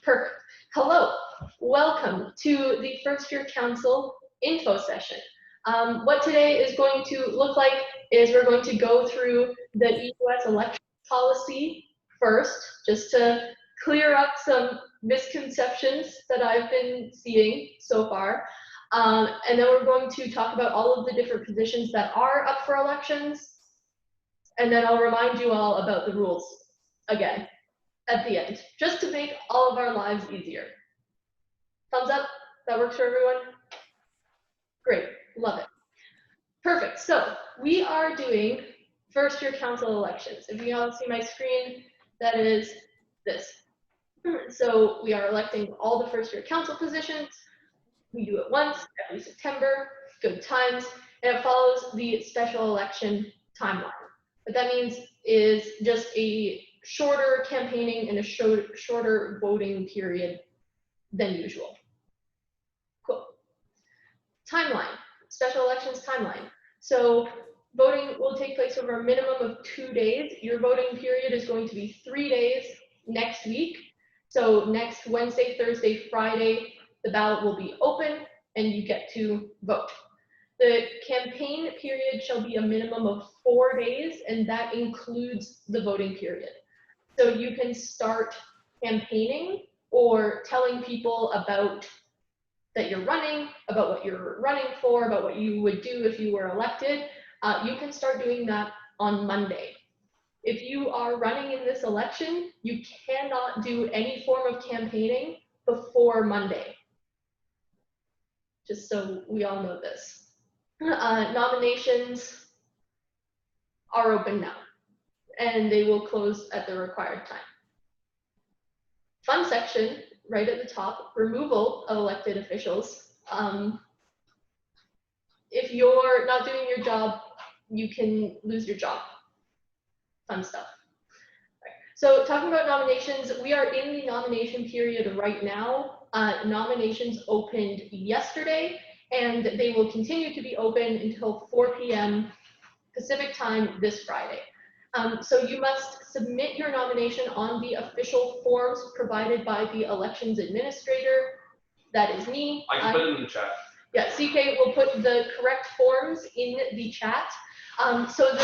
Perfect. Hello, welcome to the first year council info session. What today is going to look like is we're going to go through the EUS election policy first, just to clear up some misconceptions that I've been seeing so far. And then we're going to talk about all of the different positions that are up for elections. And then I'll remind you all about the rules again at the end, just to make all of our lives easier. Thumbs up, that works for everyone? Great, love it. Perfect, so we are doing first year council elections. If you all see my screen, that is this. So we are electing all the first year council positions. We do it once every September, good times, and it follows the special election timeline. What that means is just a shorter campaigning and a shorter voting period than usual. Cool. Timeline, special elections timeline. So voting will take place over a minimum of 2 days. Your voting period is going to be 3 days next week. So next Wednesday, Thursday, Friday, the ballot will be open and you get to vote. The campaign period shall be a minimum of 4 days, and that includes the voting period. So you can start campaigning or telling people about that you're running, about what you're running for, about what you would do if you were elected. You can start doing that on Monday. If you are running in this election, you cannot do any form of campaigning before Monday. Just so we all know this. Nominations are open now, and they will close at the required time. Fun section, right at the top, removal of elected officials. If you're not doing your job, you can lose your job. Fun stuff. Right. So talking about nominations, we are in the nomination period right now. Nominations opened yesterday, and they will continue to be open until 4 p.m. Pacific time this Friday. So you must submit your nomination on the official forms provided by the elections administrator. That is me. I can put it in the chat. Yeah, CK will put the correct forms in the chat. So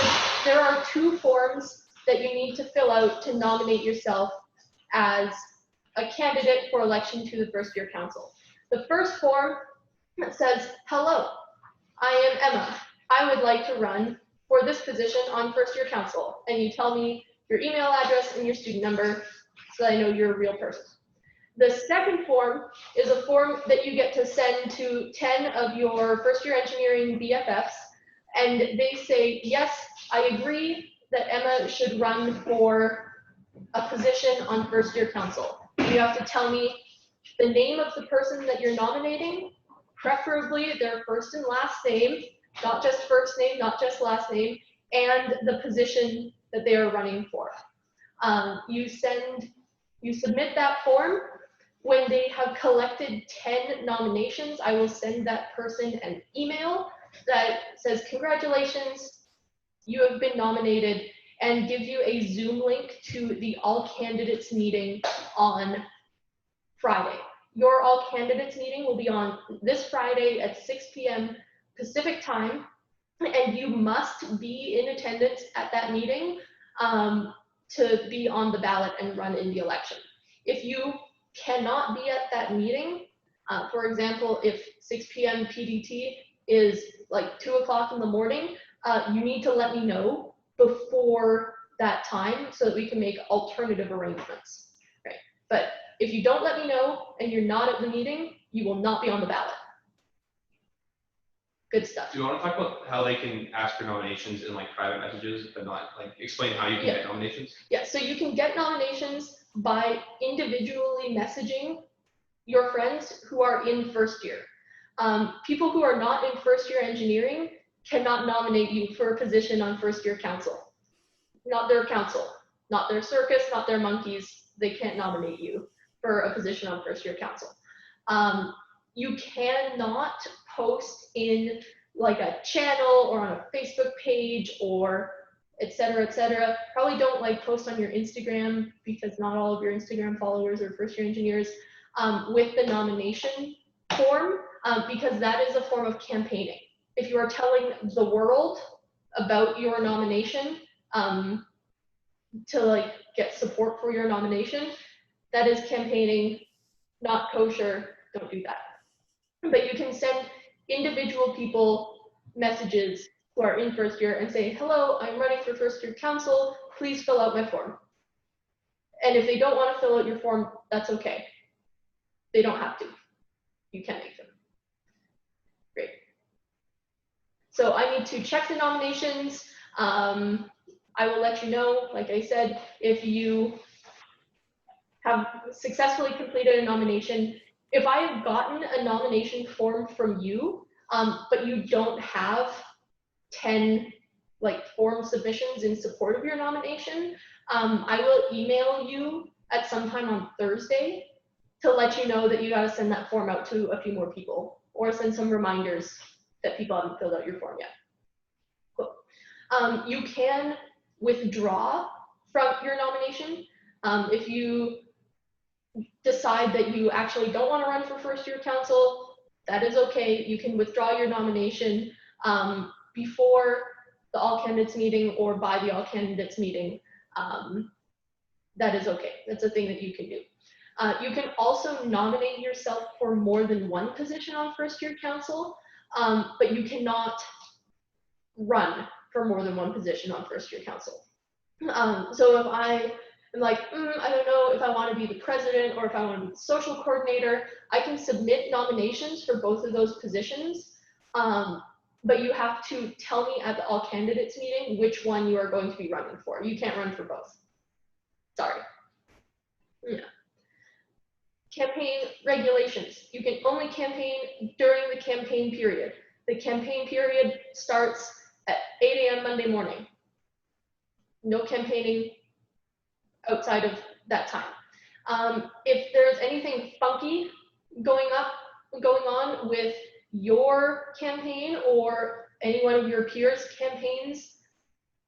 there are 2 forms that you need to fill out to nominate yourself as a candidate for election to the first year council. The first form says, hello, I am Emma. I would like to run for this position on first year council. And you tell me your email address and your student number so that I know you're a real person. The second form is a form that you get to send to 10 of your first year engineering BFFs. And they say, yes, I agree that Emma should run for a position on first year council. You have to tell me the name of the person that you're nominating, preferably their first and last name, not just first name, not just last name, and the position that they are running for. You submit that form. When they have collected 10 nominations, I will send that person an email that says, congratulations, you have been nominated, and give you a Zoom link to the all candidates meeting on Friday. Your all candidates meeting will be on this Friday at 6 p.m. Pacific time, and you must be in attendance at that meeting to be on the ballot and run in the election. If you cannot be at that meeting, for example, if 6 p.m. PDT is like 2 o'clock in the morning, you need to let me know before that time so that we can make alternative arrangements. Right? But if you don't let me know and you're not at the meeting, you will not be on the ballot. Good stuff. Do you want to talk about how they can ask for nominations in like private messages, but not like explain how you can get nominations? Yeah, so you can get nominations by individually messaging your friends who are in first year. People who are not in first year engineering cannot nominate you for a position on first year council. Not their council, not their circus, not their monkeys. They can't nominate you for a position on first year council. You cannot post in like a channel or on a Facebook page or etc., etc. Probably don't like post on your Instagram, because not all of your Instagram followers are first-year engineers, with the nomination form, because that is a form of campaigning. If you are telling the world about your nomination, to like get support for your nomination, that is campaigning, not kosher. Don't do that. But you can send individual people messages who are in first year and say, hello, I'm running for first year council, please fill out my form. And if they don't want to fill out your form, that's okay. They don't have to. You can make them. Great. So I need to check the nominations. I will let you know, like I said, if you have successfully completed a nomination. If I have gotten a nomination form from you, but you don't have 10 like form submissions in support of your nomination, I will email you at some time on Thursday to let you know that you got to send that form out to a few more people, or send some reminders that people haven't filled out your form yet. Cool. You can withdraw from your nomination if you decide that you actually don't want to run for first year council. That is okay. You can withdraw your nomination before the all candidates meeting or by the all candidates meeting. That is okay. That's a thing that you can do. You can also nominate yourself for more than one position on first year council, but you cannot run for more than one position on first year council. So if I'm like, I don't know if I want to be the president or if I want to be the social coordinator, I can submit nominations for both of those positions, but you have to tell me at the all candidates meeting which one you are going to be running for. You can't run for both. Sorry. Yeah. Campaign regulations. You can only campaign during the campaign period. The campaign period starts at 8 a.m. Monday morning. No campaigning outside of that time. If there's anything funky going on with your campaign or any one of your peers' campaigns,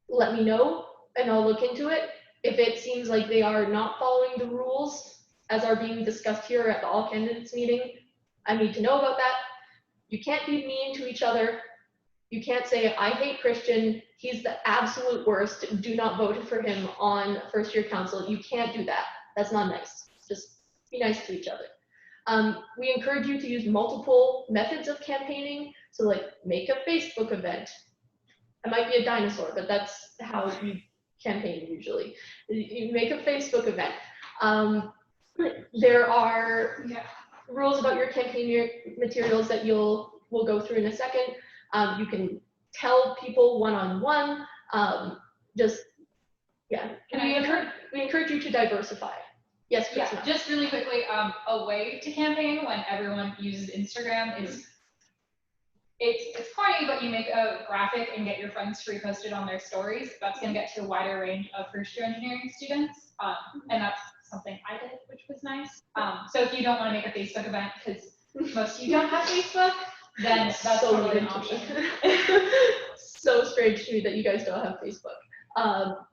let me know and I'll look into it. If it seems like they are not following the rules as are being discussed here at the all candidates meeting, I need to know about that. You can't be mean to each other. You can't say, I hate Christian, he's the absolute worst, do not vote for him on first year council. You can't do that. That's not nice. Just be nice to each other. We encourage you to use multiple methods of campaigning. So like make a Facebook event. I might be a dinosaur, but that's how you campaign usually. You make a Facebook event. There are rules about your campaign materials that we'll go through in a second. You can tell people one-on-one, we encourage you to diversify. Yes, please. Yeah, just really quickly, a way to campaign when everyone uses Instagram is, it's corny, but you make a graphic and get your friends to repost it on their stories. That's going to get to a wider range of first year engineering students, and that's something I did, which was nice. So if you don't want to make a Facebook event, because most of you don't have Facebook, then that's so totally an option. So strange to me that you guys don't have Facebook.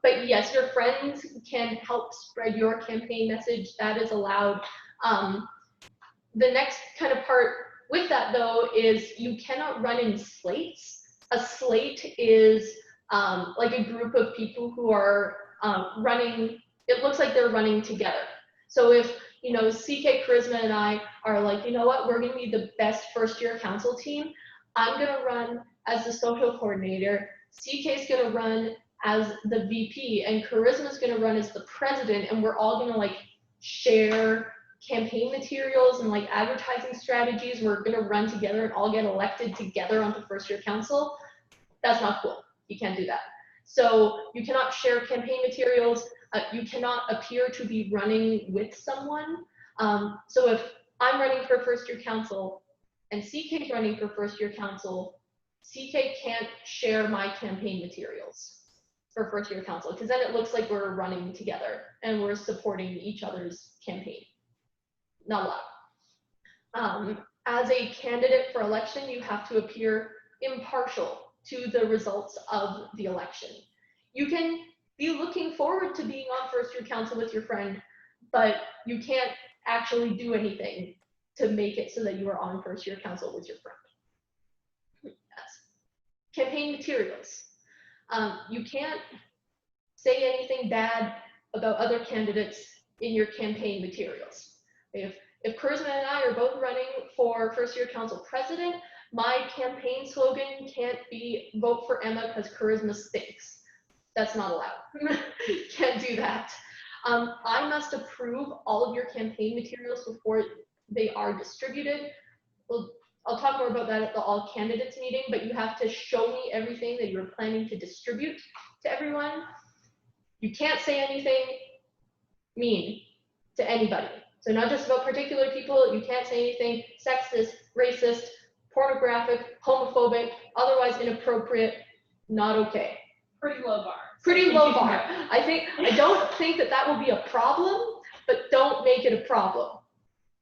But yes, your friends can help spread your campaign message. That is allowed. The next kind of part with that, though, is you cannot run in slates. A slate is like a group of people who are running. It looks like they're running together. So if CK, Karisma, and I are like, you know what, we're gonna be the best first year council team. I'm gonna run as the social coordinator. CK's gonna run as the VP, and Karisma's gonna run as the president, and we're all gonna like share campaign materials and like advertising strategies. We're gonna run together and all get elected together onto first year council. That's not cool. You can't do that. So you cannot share campaign materials. You cannot appear to be running with someone. So if I'm running for first year council and CK's running for first year council, CK can't share my campaign materials for first year council, because then it looks like we're running together and we're supporting each other's campaign. Not allowed. As a candidate for election, you have to appear impartial to the results of the election. You can be looking forward to being on first year council with your friend, but you can't actually do anything to make it so that you are on first year council with your friend. Yes. Campaign materials. You can't say anything bad about other candidates in your campaign materials. If Karisma and I are both running for first year council president, my campaign slogan can't be vote for Emma because Karisma stinks. That's not allowed. Can't do that. I must approve all of your campaign materials before they are distributed. Well, I'll talk more about that at the all candidates meeting, but you have to show me everything that you're planning to distribute to everyone. You can't say anything mean to anybody. So not just about particular people, you can't say anything sexist, racist, pornographic, homophobic, otherwise inappropriate, not okay. Pretty low bar. Pretty low bar. I don't think that will be a problem, but don't make it a problem.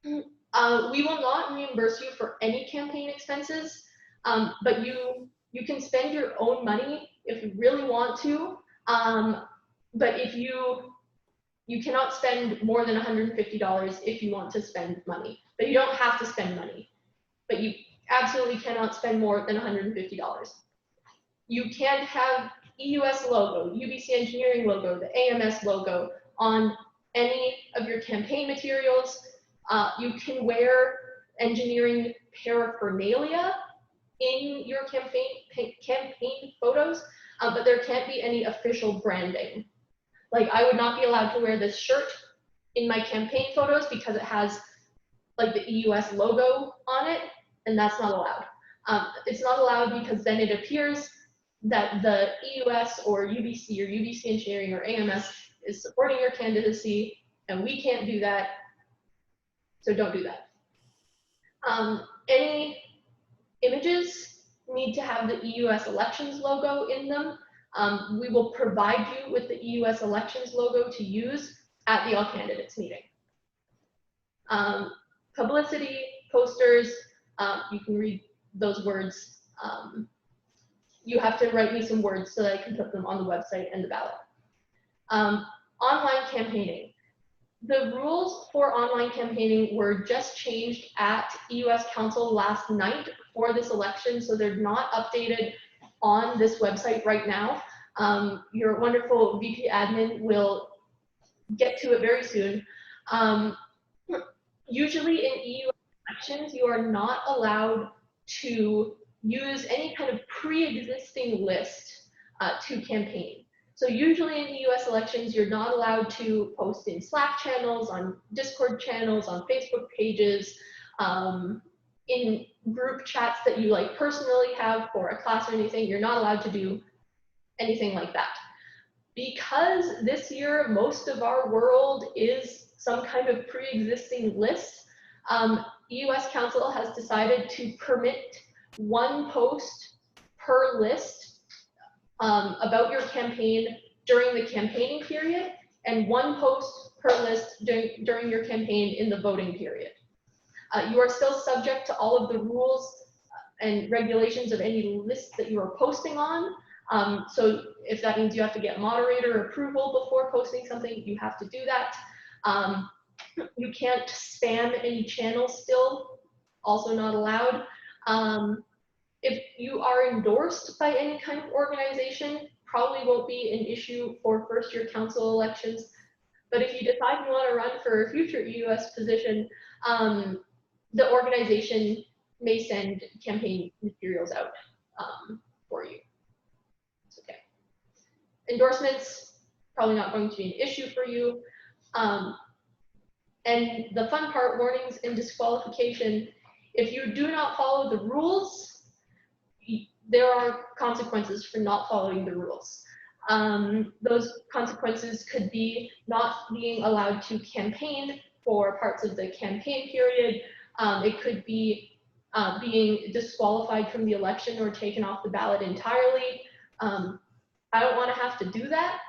We will not reimburse you for any campaign expenses, but you can spend your own money if you really want to. But if you cannot spend more than $150 if you want to spend money, but you don't have to spend money. But you absolutely cannot spend more than $150. You can't have EUS logo, UBC engineering logo, the AMS logo on any of your campaign materials. You can wear engineering paraphernalia in your campaign photos, but there can't be any official branding. Like, I would not be allowed to wear this shirt in my campaign photos because it has like the EUS logo on it, and that's not allowed. It's not allowed because then it appears that the EUS or UBC or UBC engineering or AMS is supporting your candidacy, and we can't do that, so don't do that. Any images need to have the EUS elections logo in them. We will provide you with the EUS elections logo to use at the all candidates meeting. Publicity, posters, you can read those words. You have to write me some words so that I can put them on the website and the ballot. Online campaigning. The rules for online campaigning were just changed at Eus Council last night for this election, so they're not updated on this website right now. Your wonderful VP admin will get to it very soon. Usually in EU elections, you are not allowed to use any kind of pre-existing list to campaign. So usually in US elections, you're not allowed to post in Slack channels, on Discord channels, on Facebook pages, in group chats that you like personally have for a class or anything. You're not allowed to do anything like that. Because this year, most of our world is some kind of pre-existing list, EUS Council has decided to permit one post per list about your campaign during the campaigning period, and one post per list during your campaign in the voting period. You are still subject to all of the rules and regulations of any list that you are posting on. So if that means you have to get moderator approval before posting something, you have to do that. You can't spam any channels still, also not allowed. If you are endorsed by any kind of organization, probably won't be an issue for first year council elections. But if you decide you want to run for a future EUS position, the organization may send campaign materials out for you. It's okay. Endorsements, probably not going to be an issue for you. And the fun part, warnings and disqualification. If you do not follow the rules, there are consequences for not following the rules. Those consequences could be not being allowed to campaign for parts of the campaign period. It could be being disqualified from the election or taken off the ballot entirely. I don't want to have to do that.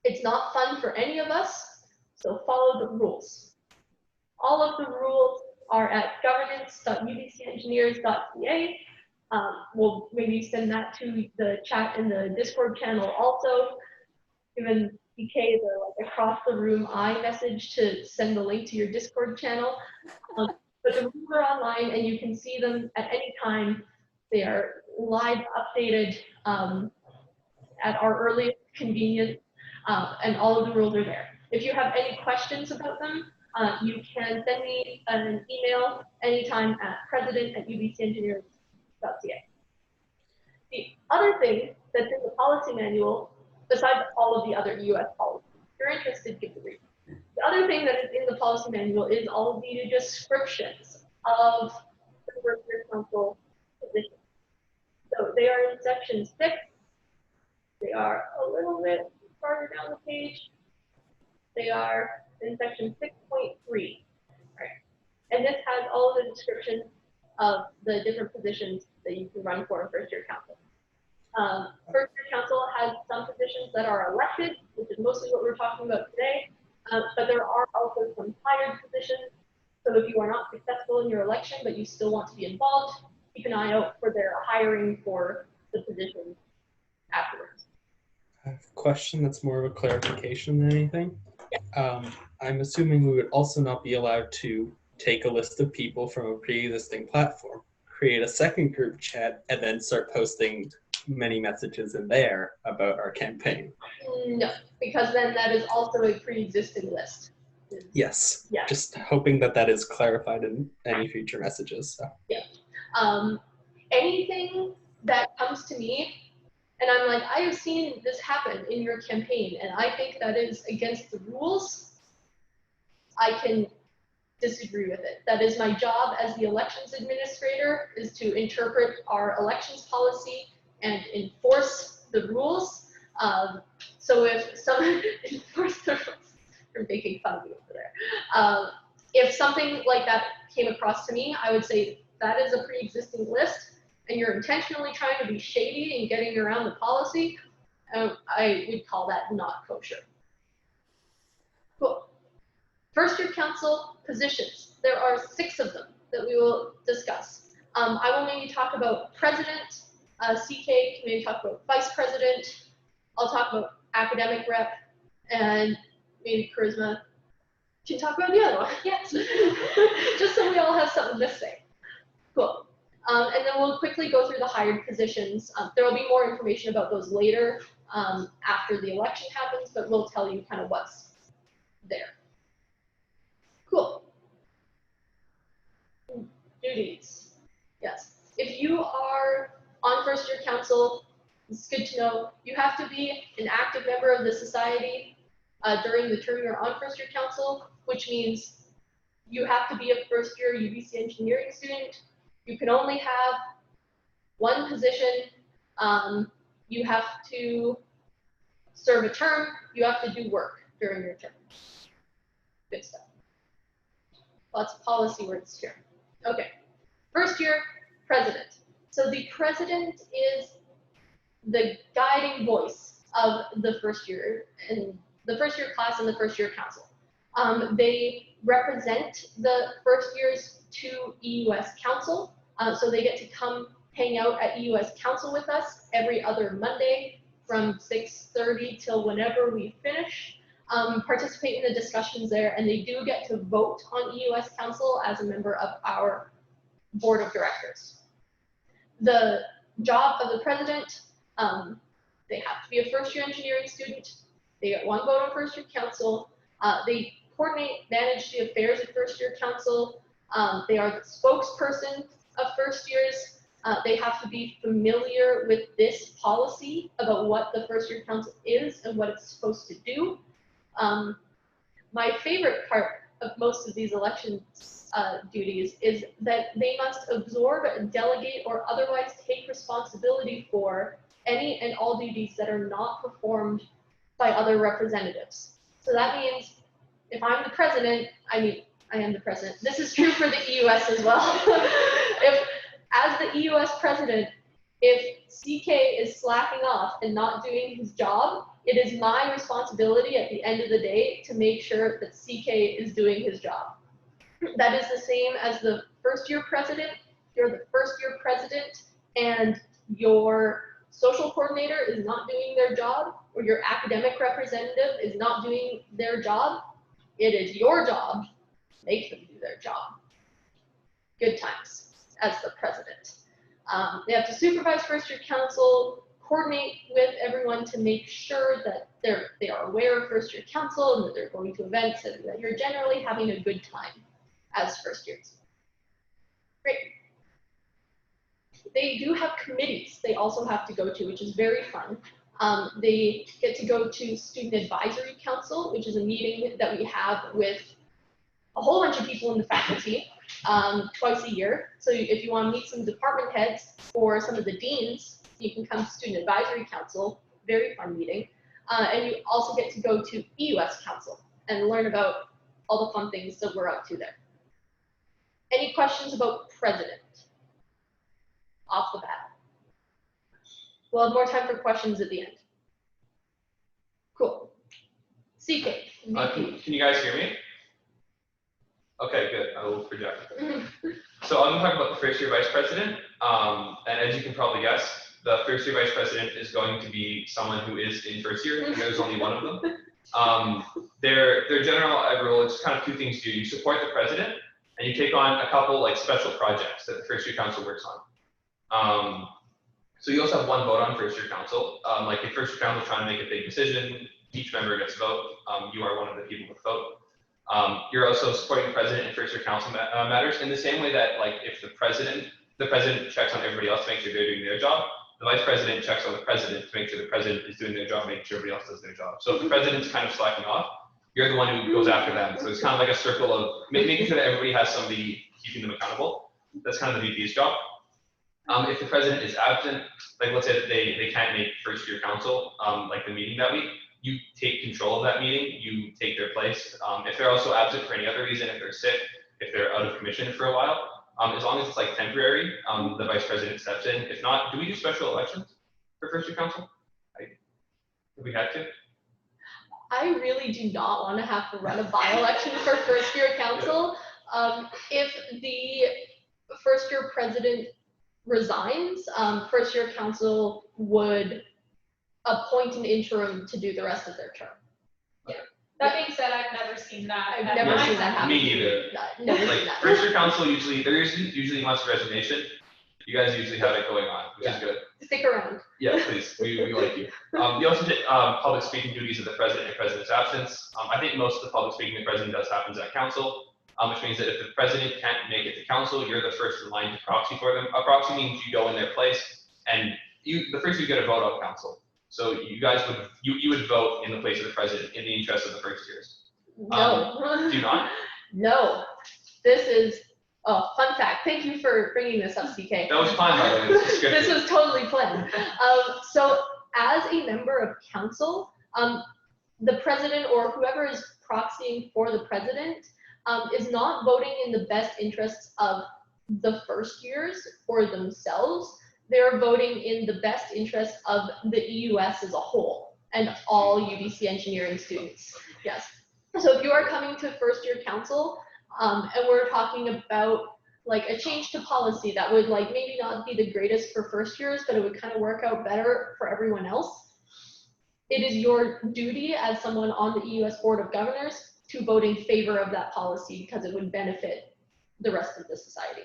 It's not fun for any of us, so follow the rules. All of the rules are at governance.ubcengineers.ca. We'll maybe send that to the chat in the Discord channel also. Given PK the like across the room iMessage to send the link to your Discord channel. But the rules are online and you can see them at any time. They are live updated at our earliest convenience, and all of the rules are there. If you have any questions about them, you can send me an email anytime at president@ubcengineering.ca. The other thing that's in the policy manual, besides all of the other EUS policies, if you're interested, give it a read. The other thing that is in the policy manual is all of the descriptions of the first-year council positions. So they are in section 6. They are a little bit farther down the page. They are in section 6.3. Right. And this has all of the descriptions of the different positions that you can run for in first-year council. First-year council has some positions that are elected, which is mostly what we're talking about today. But there are also some hired positions. So if you are not successful in your election, but you still want to be involved, keep an eye out for their hiring for the positions afterwards. I have a question that's more of a clarification than anything. I'm assuming we would also not be allowed to take a list of people from a pre-existing platform, create a second group chat, and then start posting many messages in there about our campaign. No, because then that is also a pre-existing list. Yes. Yeah. Just hoping that that is clarified in any future messages. So. Yeah. Anything that comes to me, and I'm like, I have seen this happen in your campaign, and I think that is against the rules, I can disagree with it. That is my job as the elections administrator, is to interpret our elections policy and enforce the rules. So if someone enforce the rules, you're making fun of me over there. If something like that came across to me, I would say that is a pre-existing list, and you're intentionally trying to be shady and getting around the policy. I would call that not kosher. Cool. First-year council positions. There are 6 of them that we will discuss. I will maybe talk about president. CK can maybe talk about vice president. I'll talk about academic rep, and maybe Karisma can talk about the other one. Yes. Just so we all have something to say. Cool. And then we'll quickly go through the hired positions. There will be more information about those later after the election happens, but we'll tell you kind of what's there. Cool. Duties. Yes. If you are on first-year council, it's good to know you have to be an active member of the society during the term you're on first-year council, which means you have to be a first-year UBC engineering student. You can only have one position. You have to serve a term. You have to do work during your term. Good stuff. Lots of policy words here. Okay. First year, president. So the president is the guiding voice of the first year, and the first year class and the first year council. They represent the first years to EUS Council. So they get to come hang out at EUS Council with us every other Monday from 6:30 till whenever we finish. Participate in the discussions there, and they do get to vote on EUS Council as a member of our board of directors. The job of the president, they have to be a first-year engineering student. They get 1 vote on first-year council. They coordinate, manage the affairs of first-year council. They are the spokesperson of first years. They have to be familiar with this policy about what the first-year council is and what it's supposed to do. My favorite part of most of these elections duties is that they must absorb, delegate, or otherwise take responsibility for any and all duties that are not performed by other representatives. So that means if I'm the president, I am the president. This is true for the EUS as well. As the EUS president, if CK is slacking off and not doing his job, it is my responsibility at the end of the day to make sure that CK is doing his job. That is the same as the first year president. If you're the first year president, and your social coordinator is not doing their job, or your academic representative is not doing their job, it is your job to make them do their job. Good times as the president. They have to supervise first year council, coordinate with everyone to make sure that they are aware of first year council and that they're going to events and that you're generally having a good time as first years. Great. They do have committees they also have to go to, which is very fun. They get to go to Student Advisory Council, which is a meeting that we have with a whole bunch of people in the faculty twice a year. So if you want to meet some department heads or some of the deans, you can come to Student Advisory Council, very fun meeting. And you also get to go to Eus Council and learn about all the fun things that we're up to there. Any questions about president? Off the bat. We'll have more time for questions at the end. Cool. CK, VP. Can you guys hear me? Okay, good. I will project. So I'm going to talk about the first year vice president. And as you can probably guess, the first year vice president is going to be someone who is in first year, and there's only one of them. Their general role is kind of two things you do. You support the president, and you take on a couple like special projects that the first year council works on. So you also have one vote on first year council. Like if first year council is trying to make a big decision, each member gets a vote. You are one of the people with vote. You're also supporting the president in first year council matters in the same way that like if the president checks on everybody else to make sure they're doing their job, the vice president checks on the president to make sure the president is doing their job, making sure everybody else does their job. So if the president's kind of slacking off, you're the one who goes after them. So it's kind of like a circle of making sure that everybody has somebody keeping them accountable. That's kind of the VP's job. If the president is absent, like let's say that they can't make first year council, like the meeting that week, you take control of that meeting, you take their place. If they're also absent for any other reason, if they're sick, if they're out of commission for a while, as long as it's like temporary, the vice president steps in. If not, do we do special elections for first year council? If we had to? I really do not want to have to run a by-election for first year council. If the first year president resigns, first year council would appoint an interim to do the rest of their term. That being said, I've never seen that. I've never seen that happen. Me either. Never Like seen that. first year council there's usually much resignation. You guys usually have it going on, which is good. Stick around. Yeah, please. We like you. You also take public speaking duties of the president in president's absence. I think most of the public speaking the president does happens at council, which means that if the president can't make it to council, you're the first in line to proxy for them. A proxy means you go in their place, and the first you get a vote on council. So you guys would vote in the place of the president in the interest of the first years. No. Do you not? No. This is a fun fact. Thank you for bringing this up, CK. That was fine, by the way. This is This was totally planned. So as a member of council, the president or whoever is proxying for the president is not voting in the best interests of the first years or themselves. They're voting in the best interest of the EUS as a whole and all UBC engineering students. Yes. So if you are coming to first year council and we're talking about like a change to policy that would like maybe not be the greatest for first years, but it would kind of work out better for everyone else, it is your duty as someone on the EUS Board of Governors to vote in favor of that policy because it would benefit the rest of the society.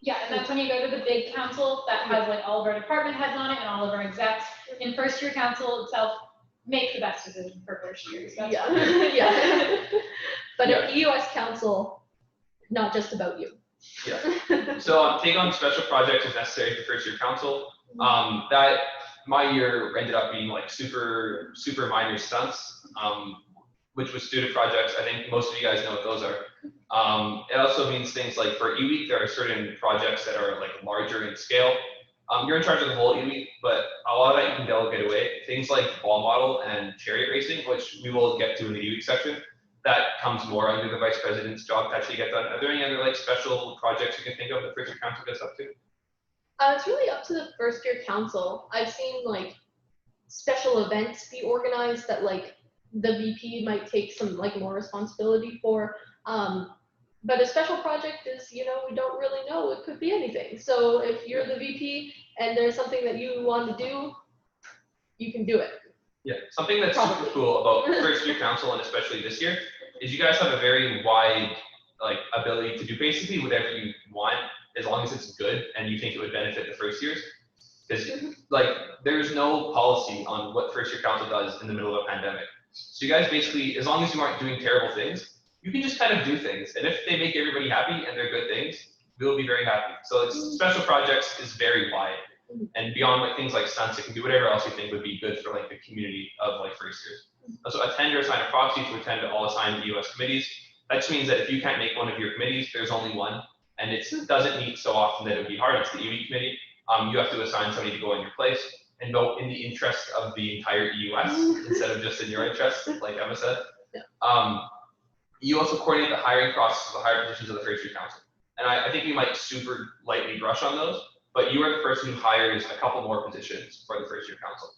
Yeah, and that's when you go to the big council that has like all of our department heads on it and all of our execs. In first year council itself, make the best decision for first years. That's Yeah, yeah. But at EUS council, not just about you. Yeah. So take on special projects as necessary for first year council. That my year ended up being like super minor stunts, which was student projects. I think most of you guys know what those are. It also means things like for E-Week, there are certain projects that are like larger in scale. You're in charge of the whole E-Week, but a lot of that you can delegate away. Things like ball model and chariot racing, which we will get to in the E-Week section, that comes more under the vice president's job to actually get done. Are there any other like special projects you can think of that first year council gets up to? It's really up to the first year council. I've seen like special events be organized that like the VP might take some like more responsibility for. But a special project is, we don't really know. It could be anything. So if you're the VP and there's something that you want to do, you can do it. Yeah, something that's Probably. super cool about first year council, and especially this year, is you guys have a very wide ability to do basically whatever you want, as long as it's good and you think it would benefit the first years. Because there's no policy on what first year council does in the middle of a pandemic. So you guys basically, as long as you aren't doing terrible things, you can just kind of do things. And if they make everybody happy and they're good things, we'll be very happy. So special projects is very wide. And beyond things like stunts, it can be whatever else you think would be good for the community of first years. So attend or assign a proxy to attend all assigned EUS committees. That just means that if you can't make one of your committees, there's only one, and it doesn't meet so often that it would be hard. It's the EUE committee. You have to assign somebody to go in your place and vote in the interest of the entire EUS instead of just in your interest, like Emma said. You also coordinate the hiring process of the higher positions of the first year council. And I think we might super lightly brush on those, but you are the person who hires a couple more positions for the first year council.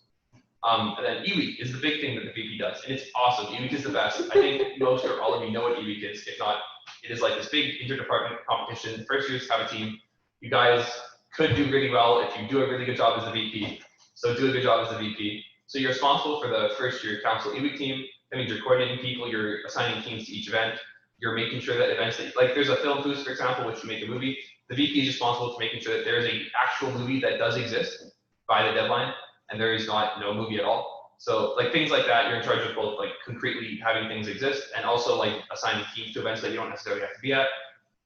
And then EWEEK is the big thing that the VP does, and it's awesome. EWEEK is the best. I think most or all of you know what EWEEK is. If not, it is this big interdepartment competition. First years have a team. You guys could do really well if you do a really good job as the VP. So do a good job as the VP. So you're responsible for the first year council EWEEK team. That means you're coordinating people, you're assigning teams to each event. You're making sure that events there's a film booth, for example, which you make a movie. The VP is responsible for making sure that there is an actual movie that does exist by the deadline, and there is not no movie at all. So things like that, you're in charge of both concretely having things exist and also assigning teams to events that you don't necessarily have to be at.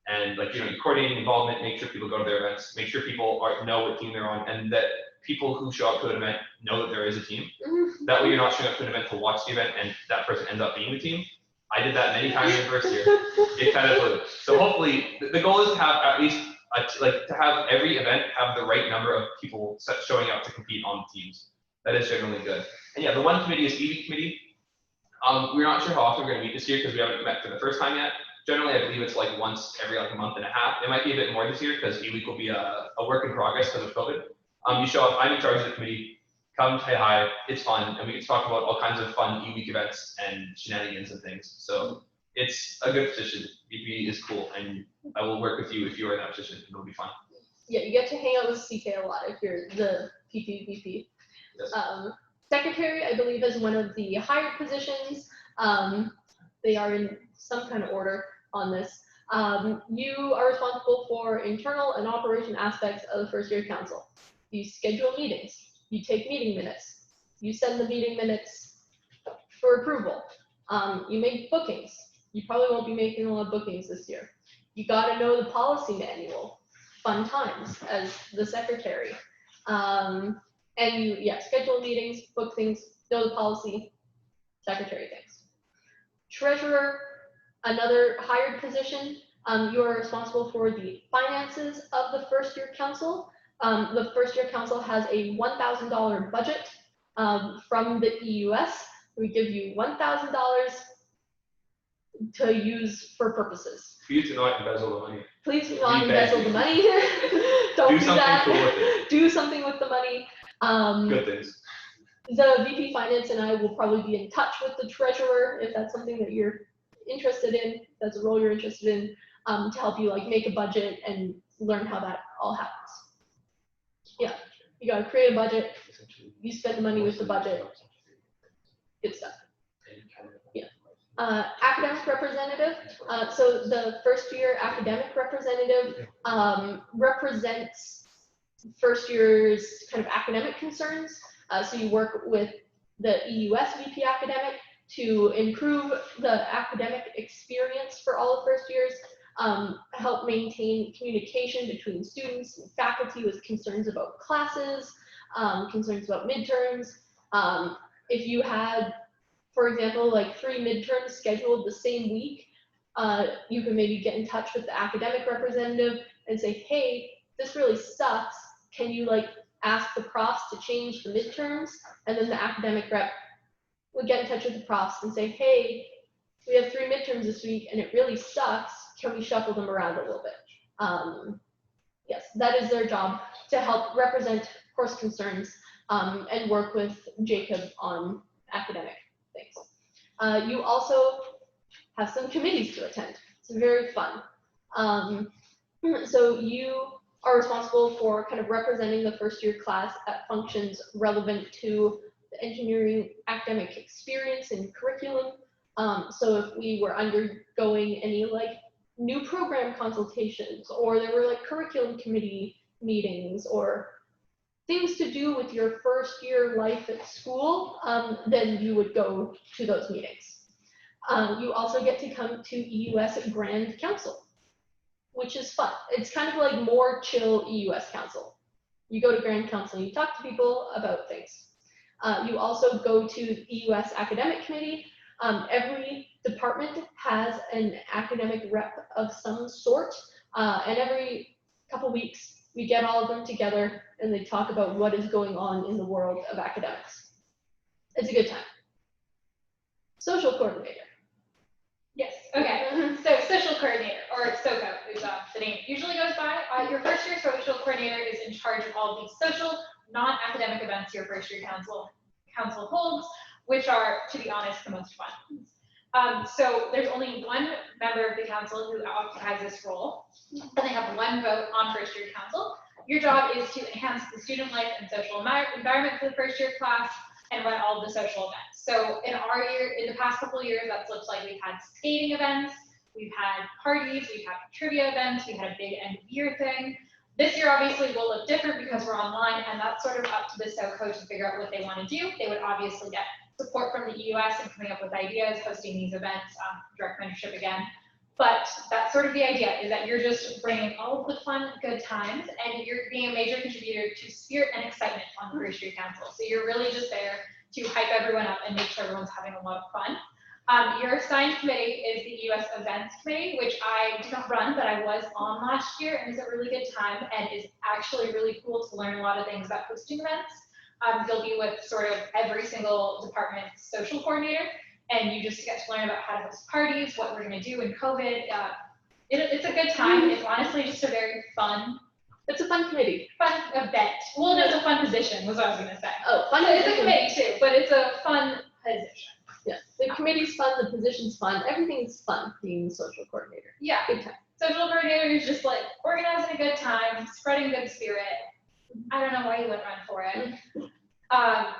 And you're coordinating involvement, make sure people go to their events, make sure people know what team they're on, and that people who show up to an event know that there is a team. That way you're not showing up to an event to watch the event and that person ends up being the team. I did that many times in the first year. It kind of blew. So hopefully the goal is to have at least to have every event have the right number of people showing up to compete on the teams. That is generally good. And yeah, the one committee is EWEEK committee. We're not sure how often we're going to meet this year because we haven't met for the first time yet. Generally, I believe it's once every a month and a half. It might be a bit more this year because EWEEK will be a work in progress because of COVID. You show up, I'm in charge of the committee. Come say hi, it's fun, and we can talk about all kinds of fun EWEEK events and shenanigans and things. So it's a good position. VP is cool, and I will work with you if you are in that position. It'll be fun. Yeah, you get to hang out with CK a lot if you're the VP. Yes. Secretary, I believe, is one of the hired positions. They are in some kind of order on this. You are responsible for internal and operation aspects of the first year council. You schedule meetings. You take meeting minutes. You send the meeting minutes for approval. You make bookings. You probably won't be making a lot of bookings this year. You got to know the policy manual. Fun times as the secretary. And you, schedule meetings, book things, know the policy, secretary things. Treasurer, another hired position. You are responsible for the finances of the first year council. The first year council has a $1,000 budget from the EUS. We give you $1,000 to use for purposes. Please do not embezzle the money. Please do not embezzle the money. Don't do that. Cool with it. Do something with the money. Good things. The VP Finance and I will probably be in touch with the treasurer if that's something that you're interested in, if that's a role you're interested in, to help you make a budget and learn how that all happens. Yeah, you gotta create a budget, you spend the money with the budget, good stuff. Yeah. Academic representative, so the first year academic representative represents first year's kind of academic concerns. So you work with the EUS VP academic to improve the academic experience for all of first years, help maintain communication between students and faculty with concerns about classes, concerns about midterms. If you had, for example, 3 midterms scheduled the same week, you can maybe get in touch with the academic representative and say, hey, this really sucks. Can you ask the profs to change the midterms? And then the academic rep would get in touch with the profs and say, hey, we have 3 midterms this week and it really sucks. Can we shuffle them around a little bit? Yes, that is their job, to help represent course concerns and work with Jacob on academic things. You also have some committees to attend. So very fun. So you are responsible for kind of representing the first year class at functions relevant to the engineering academic experience and curriculum. So if we were undergoing any like new program consultations, or there were like curriculum committee meetings, or things to do with your first year life at school, then you would go to those meetings. You also get to come to EUS Grand Council, which is fun. It's kind of like more chill EUS Council. You go to Grand Council and you talk to people about things. You also go to EUS Academic Committee. Every department has an academic rep of some sort, and every couple weeks we get all of them together and they talk about what is going on in the world of academics. It's a good time. Social coordinator. Yes, okay. So social coordinator, or SOCO is the name it usually goes by. Your first year social coordinator is in charge of all of the social, non-academic events your first year council holds, which are, to be honest, the most fun. So there's only one member of the council who occupies this role, and they have one vote on first year council. Your job is to enhance the student life and social environment for the first year class and run all of the social events. So in the past couple of years, that's looked like we've had skating events, we've had parties, we've had trivia events, we had a big end of year thing. This year obviously will look different because we're online, and that's sort of up to the SOCO to figure out what they want to do. They would obviously get support from the EUS and coming up with ideas, hosting these events, direct mentorship again. But that's sort of the idea, is that you're just bringing all of the fun, good times, and you're being a major contributor to spirit and excitement on the first year council. So you're really just there to hype everyone up and make sure everyone's having a lot of fun. Your assigned committee is the EUS Events Committee, which I did not run, but I was on last year, and it's a really good time and is actually really cool to learn a lot of things about hosting events. You'll be with sort of every single department's social coordinator, and you just get to learn about how to host parties, what we're going to do in COVID. It's a good time. It's honestly just a very fun. It's a fun committee. Fun event. Well, no, it's a fun position, was what I was going to say. Oh, fun. So it's a committee too, but it's a fun position. Yeah, the committee's fun, the position's fun, everything's fun being the social coordinator. Yeah. Good time. Social coordinator is just like organizing a good time, spreading good spirit. I don't know why you wouldn't run for it.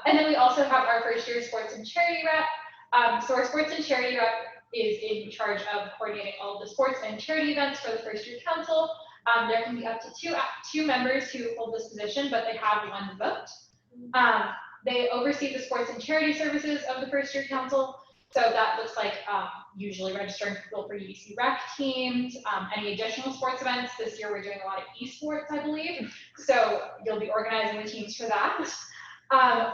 And then we also have our first year sports and charity rep. So our sports and charity rep is in charge of coordinating all of the sports and charity events for the first year council. There can be up to two members who hold this position, but they have one vote. They oversee the sports and charity services of the first year council. So that looks like usually registering people for UBC rec teams, any additional sports events. This year we're doing a lot of esports, I believe. So you'll be organizing the teams for that.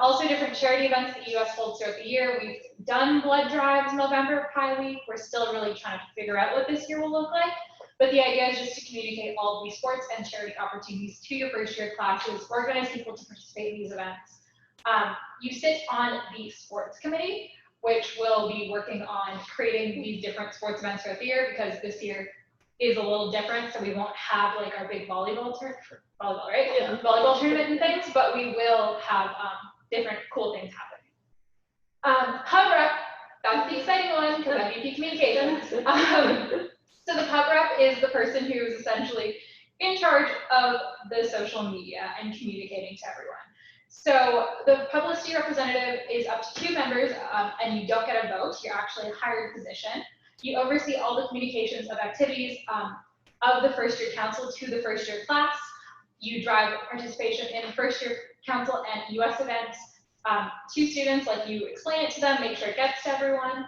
Also different charity events that EUS holds throughout the year. We've done blood drives November Pi Week. We're still really trying to figure out what this year will look like. But the idea is just to communicate all of these sports and charity opportunities to your first year classes, organize people to participate in these events. You sit on the sports committee, which will be working on creating these different sports events throughout the year, because this year is a little different. So we won't have like our big volleyball tournament, right? Yeah. Volleyball tournament and things, but we will have different cool things happening. Hub rep, that's the exciting one because I'm VP Communications. So the hub rep is the person who is essentially in charge of the social media and communicating to everyone. So the publicity representative is up to 2 members, and you don't get a vote. You're actually a hired position. You oversee all the communications of activities of the first year council to the first year class. You drive participation in first year council and US events to students, like you explain it to them, make sure it gets to everyone.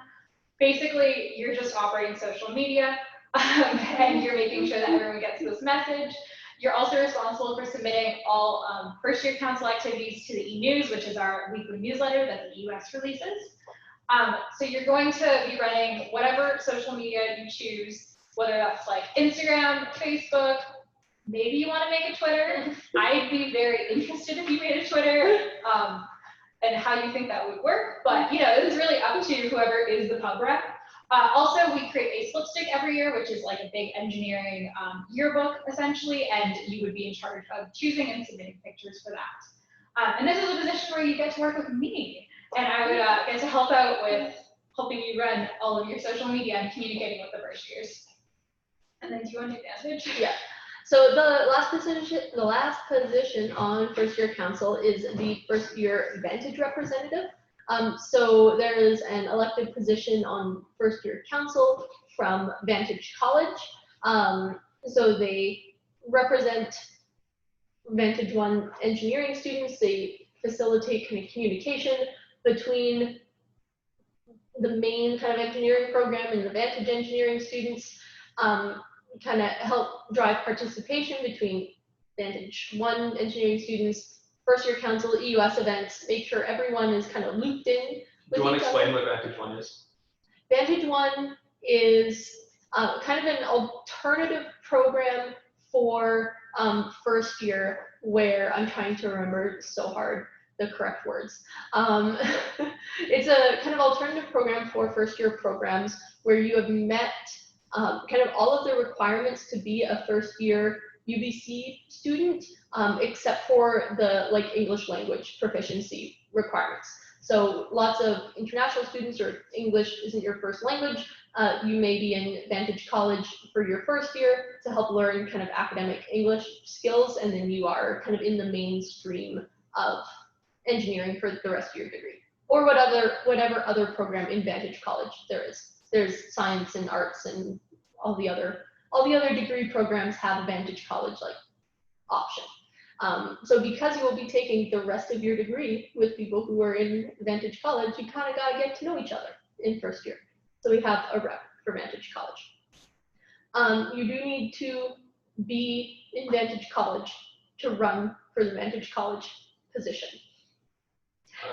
Basically, you're just operating social media and you're making sure that everyone gets this message. You're also responsible for submitting all first year council activities to the e-news, which is our weekly newsletter that the EUS releases. So you're going to be running whatever social media you choose, whether that's like Instagram, Facebook, maybe you want to make a Twitter. I'd be very interested if you made a Twitter and how you think that would work. But you know, it's really up to whoever is the pub rep. Also, we create a slipstick every year, which is like a big engineering yearbook, essentially, and you would be in charge of choosing and submitting pictures for that. And this is a position where you get to work with me, and I would get to help out with helping you run all of your social media and communicating with the first years. And then do you want to do Vantage? Yeah. So the last position on first year council is the first year Vantage representative. So there is an elected position on first year council from Vantage College. So they represent Vantage 1 engineering students. They facilitate kind of communication between the main kind of engineering program and the Vantage engineering students. Kind of help drive participation between Vantage 1 engineering students, first year council, EUS events, make sure everyone is kind of looped in. Do you want to explain what Vantage 1 is? Vantage 1 is kind of an alternative program for first year, where I'm trying to remember so hard the correct words. It's a kind of alternative program for first year programs where you have met kind of all of the requirements to be a first year UBC student, except for the English language proficiency requirements. So lots of international students, or English isn't your first language, you may be in Vantage College for your first year to help learn kind of academic English skills, and then you are kind of in the mainstream of engineering for the rest of your degree, or whatever other program in Vantage College there is. There's science and arts and all the other degree programs have a Vantage College option. So because you will be taking the rest of your degree with people who are in Vantage College, you kind of got to get to know each other in first year. So we have a rep for Vantage College. You do need to be in Vantage College to run for the Vantage College position.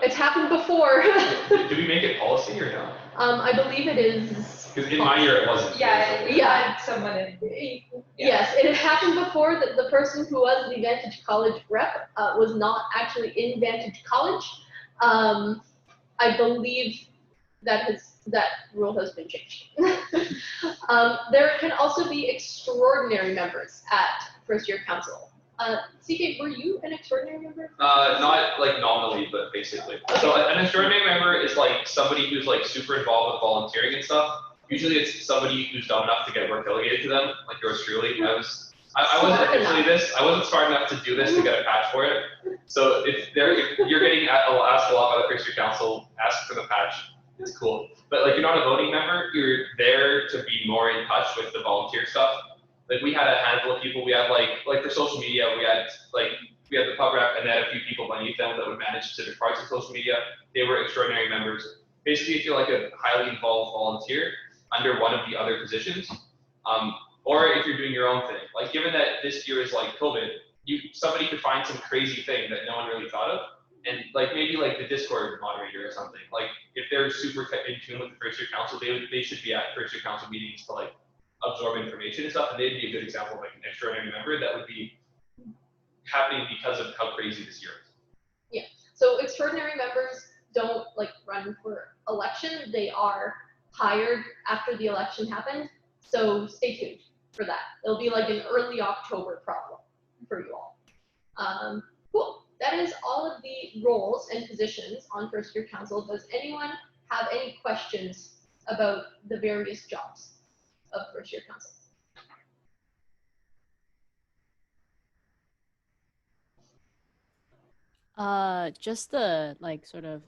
It's happened before. Do we make it policy or no? I believe it is. Because in my year it wasn't. Yeah, someone in. Yes, it had happened before that the person who was the Vantage College rep was not actually in Vantage College. I believe that rule has been changed. There can also be extraordinary members at first year council. CK, were you an extraordinary member? Not nominally, but basically. Okay. So an extraordinary member is somebody who's super involved with volunteering and stuff. Usually it's somebody who's dumb enough to get work delegated to them, like yours truly. I wasn't officially this. I wasn't smart enough to do this to get a patch for it. So if you're getting asked a lot by the first year council, ask for the patch. It's cool. But you're not a voting member. You're there to be more in touch with the volunteer stuff. We had a handful of people. We had for social media, we had the pub rep, and then a few people beneath them that would manage civic parts of social media. They were extraordinary members. Basically, if you're a highly involved volunteer under one of the other positions, or if you're doing your own thing. Given that this year is COVID, somebody could find some crazy thing that no one really thought of, and maybe the Discord moderator or something. If they're super in tune with the first year council, they should be at first year council meetings to absorb information and stuff, and they'd be a good example of an extraordinary member that would be happening because of how crazy this year is. Yeah, so extraordinary members don't run for election. They are hired after the election happened, so stay tuned for that. It'll be an early October problem for you all. Cool, that is all of the roles and positions on first year council. Does anyone have any questions about the various jobs of first year council? Just the sort of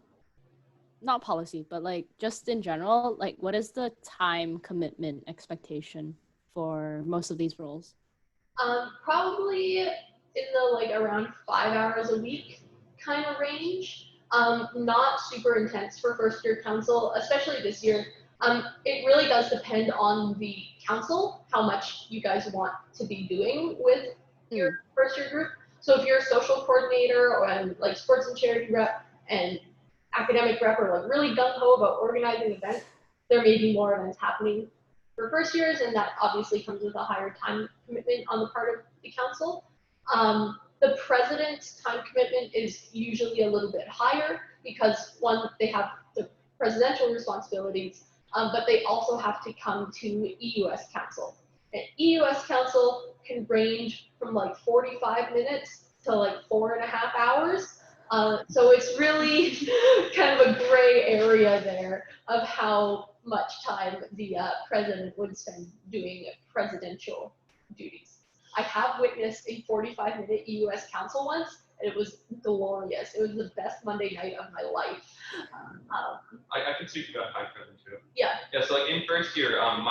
not policy, but just in general, what is the time commitment expectation for most of these roles? Probably in the around 5 hours a week kind of range. Not super intense for first year council, especially this year. It really does depend on the council, how much you guys want to be doing with your first year group. So if you're a social coordinator or sports and charity rep and academic rep are really gung-ho about organizing events, there may be more events happening for first years, and that obviously comes with a higher time commitment on the part of the council. The president's time commitment is usually a little bit higher because, one, they have the presidential responsibilities, but they also have to come to Eus Council. And Eus Council can range from 45 minutes to 4.5 hours. So it's really kind of a gray area there of how much time the president would spend doing presidential duties. I have witnessed a 45-minute Eus Council once, and it was glorious. It was the best Monday night of my life. I can speak about time frame too. Yeah. Yeah, so like in first year, one of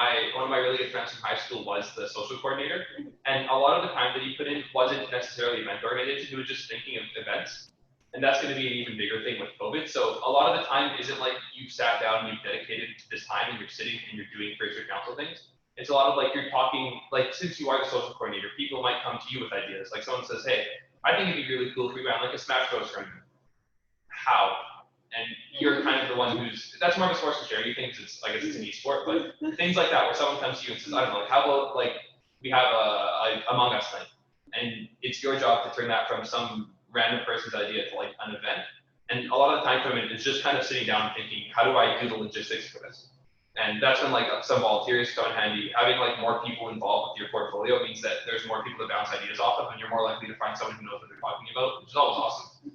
my really good friends from high school was the social coordinator, and a lot of the time that he put in wasn't necessarily event organization, he was just thinking of events. And that's going to be an even bigger thing with COVID. So a lot of the time isn't like you've sat down and you've dedicated to this time and you're sitting and you're doing first year council things. It's a lot of like you're talking, like since you are the social coordinator, people might come to you with ideas. Like someone says, hey, I think it'd be really cool if we ran like a Smash Bros tournament. How? And you're kind of the one who's, that's more of a source to share. You think it's, I guess it's an e-sport, but things like that where someone comes to you and says, I don't know, like how about like we have a Among Us night, and it's your job to turn that from some random person's idea to like an event. And a lot of the time from it is just kind of sitting down and thinking, how do I do the logistics for this? And that's when like some volunteers come in handy. Having like more people involved with your portfolio means that there's more people to bounce ideas off of, and you're more likely to find someone who knows what they're talking about, which is always awesome.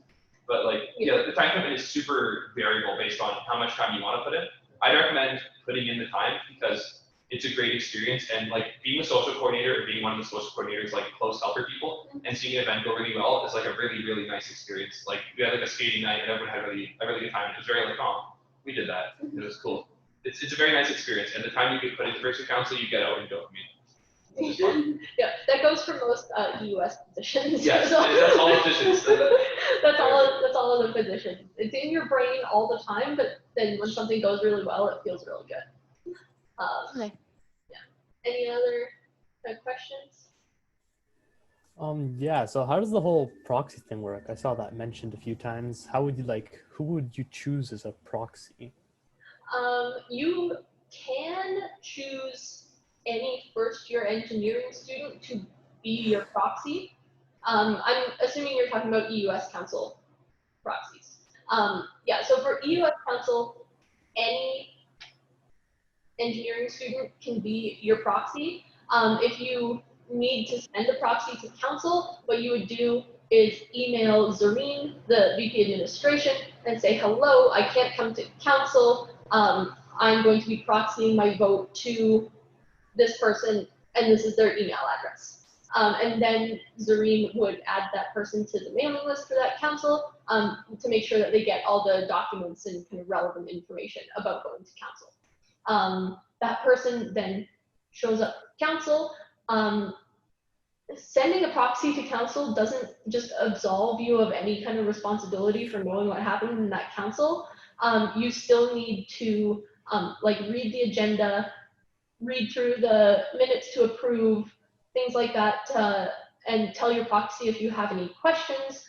But like, yeah, the time commitment is super variable based on how much time you want to put in. I'd recommend putting in the time because it's a great experience, and like being a social coordinator or being one of the social coordinators like close helper people and seeing an event go really well is like a really, really nice experience. Like we had like a skating night and everyone had a really good time. It was very like, oh, we did that. It was cool. It's a very nice experience, and the time you get put into first year council, you get out and dopamine. Yeah, that goes for most EUS positions. Yes, So that's all positions. that's all of the positions. It's in your brain all the time, but then when something goes really well, it feels really good. Okay. Yeah. Any other questions? Yeah, so how does the whole proxy thing work? I saw that mentioned a few times. How would you who would you choose as a proxy? You can choose any first-year engineering student to be your proxy. I'm assuming you're talking about Eus Council Proxies. Yeah, so for Eus Council, any engineering student can be your proxy. If you need to send a proxy to council, what you would do is email Zareen, the VP Administration, and say, hello, I can't come to council. I'm going to be proxying my vote to this person, and this is their email address. And then Zareen would add that person to the mailing list for that council to make sure that they get all the documents and kind of relevant information about going to council. That person then shows up to council. Sending a proxy to council doesn't just absolve you of any kind of responsibility for knowing what happened in that council. You still need to like read the agenda, read through the minutes to approve, things like that, and tell your proxy if you have any questions,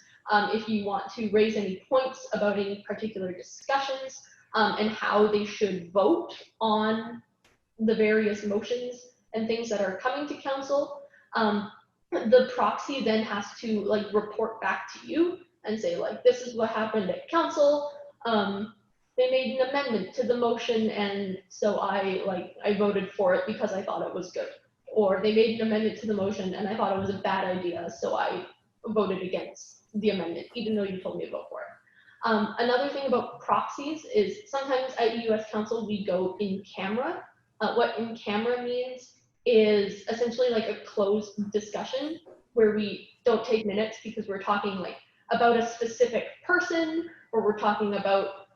if you want to raise any points about any particular discussions, and how they should vote on the various motions and things that are coming to council. The proxy then has to like report back to you and say like, this is what happened at council. They made an amendment to the motion, and so I voted for it because I thought it was good. Or they made an amendment to the motion and I thought it was a bad idea, so I voted against the amendment, even though you told me to vote for it. Another thing about proxies is sometimes at Eus Council we go in camera. What in camera means is essentially like a closed discussion where we don't take minutes because we're talking like about a specific person, or we're talking about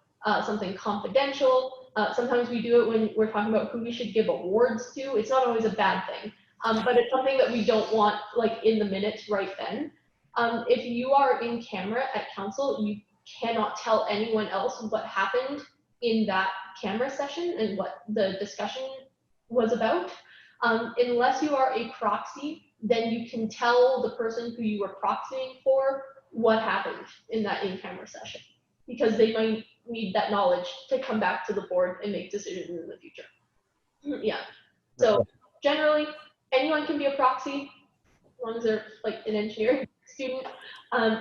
something confidential. Sometimes we do it when we're talking about who we should give awards to. It's not always a bad thing, but it's something that we don't want like in the minutes right then. If you are in camera at council, you cannot tell anyone else what happened in that camera session and what the discussion was about. Unless you are a proxy, then you can tell the person who you were proxying for what happened in that in-camera session, because they might need that knowledge to come back to the board and make decisions in the future. Yeah, so generally anyone can be a proxy as long as they're like an engineering student.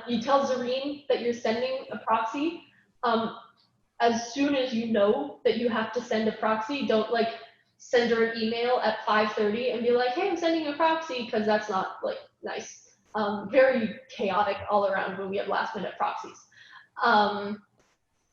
You tell Zareen that you're sending a proxy. As soon as you know that you have to send a proxy, don't like send her an email at 5:30 and be like, hey, I'm sending a proxy, because that's not like nice. Very chaotic all around when we have last minute proxies.